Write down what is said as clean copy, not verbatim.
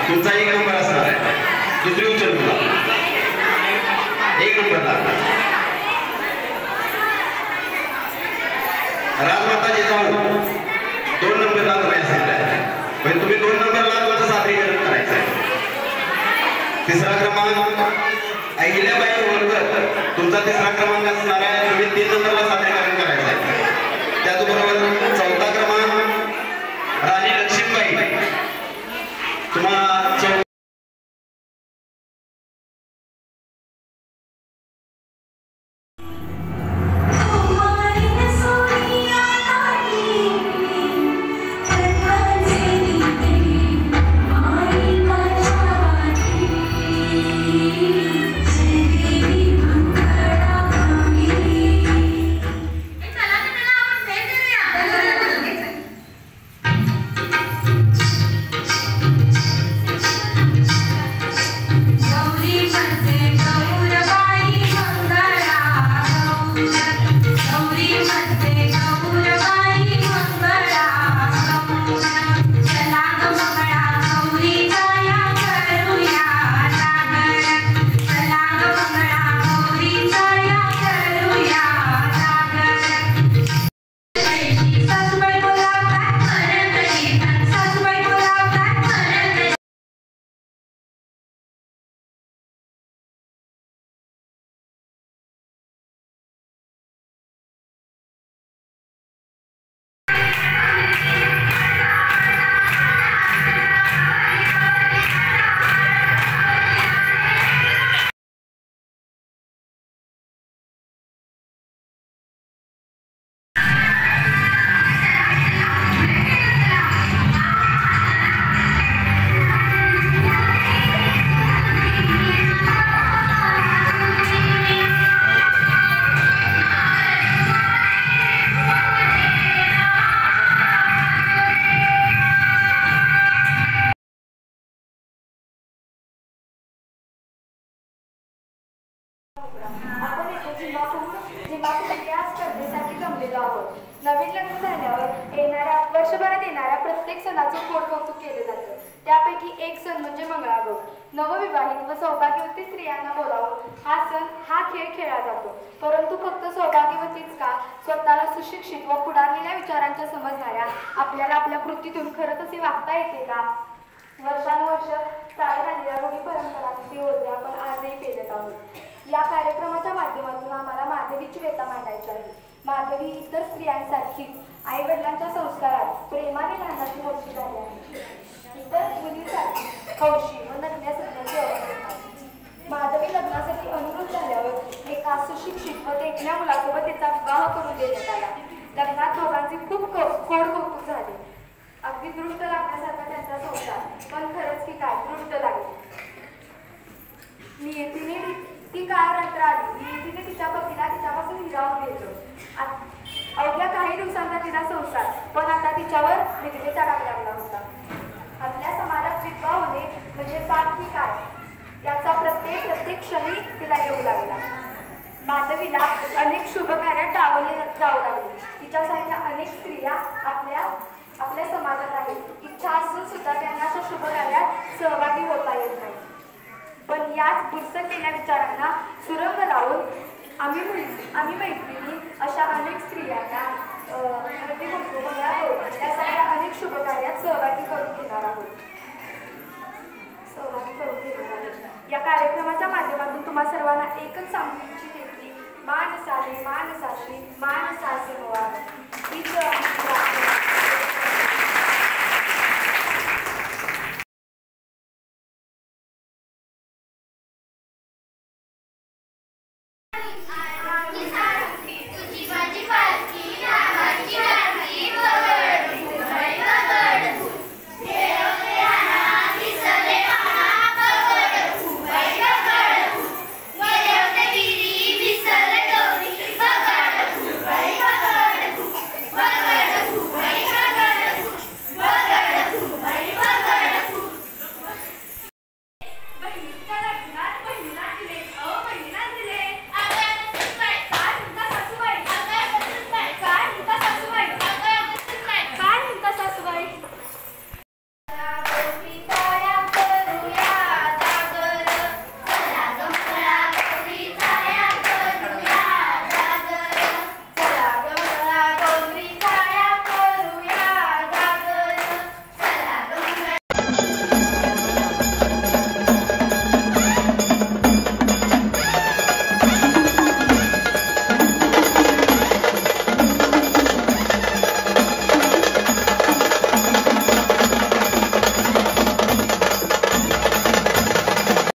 तुमचा एक नंबर असणार आहे. दुसरी उचल तुला एक नंबरला राजमाता जिजाऊ 2 नंबरला तुम्ही सांगितलंय पण तुम्ही 2 नंबरला तुमचं सादरीकरण करायचं आहे. तिसरा क्रमांक अहिल्याबाई होळकर तुमचा तिसरा क्रमांक असणार आहे. तुम्ही 3 नंबरला सादरीकरण करायचं आहे. त्याचबरोबर चौथा क्रमांक राणी लक्ष्मीबाई तुम्हाला नवीन लग्न झाल्यावर वर्षभरात येणाऱ्या प्रत्येक सणाचं कौतुक केले जाते. त्यापैकी एक सण म्हणजे मंगळागौर. नवविवाहित व सौभाग्यवती स्त्रियांना बोलावून हा खेळ खेळला जातो. परंतु फक्त सौभाग्यवतीच का, स्वतःला सुशिक्षित व पुढारलेल्या विचारांच्या समजणाऱ्या आपल्याला आपल्या कृतीतून खरंच असे वागता येते का? वर्षानुवर्ष चालत आलेल्या रूढी परंपरांची ओझे आपण आजही पेलत आहोत. या कार्यक्रमाच्या माध्यमातून आम्हाला माधवीची व्यथा मांडायची आहे. माधवी इतर स्त्रियांसारखीच आई वडिलांच्या संस्कारात प्रेमाने लहानाची मोठी झाली आहे. इतर मुलींसारखी हौशी व नटण्यासाठी माधवी लग्नासाठी अनुरूप झाल्यावर एका सुशिक्षित व देखण्या मुलासोबत तिचा विवाह करून देण्यात आला. लग्नात दोघांचे खूप कौतुक झाले. अगदी दृष्ट लागण्यासारखा त्यांचा संसार, पण खरंच की काय दृष्ट लागले. नियतीने ती काय रंत्र आली. नियतीने तिच्या पतीला तिच्यापासून हिरावून घेतलं. अवघ्या काही दिवसांचा तिला संसार, पण आता तिच्यावर विधवेचा डाग लागला होता. आपल्या समाजात विधवा होणे म्हणजे पाप की काय याचा प्रत्येक क्षणी तिला येऊ लागला. माधवीला अनेक शुभ कार्यात डावले जाऊ लागले. तिच्यासारख्या अनेक स्त्रिया आपल्या समाजात आहेत. इच्छा असून सुद्धा त्यांना अशा शुभ कार्यात सहभागी होता येत नाही. पण याच बुरसटलेल्या विचारांना सुरंग लावून आम्ही मैत्रिणी अशा अनेक स्त्रियांना यासारख्या अनेक शुभ कार्यात सहभागी करून घेणार आहोत. या कार्यक्रमाच्या माध्यमातून तुम्हा सर्वांना एकच सांगू इच्छिते की माणसाने माणसाशी माणसासह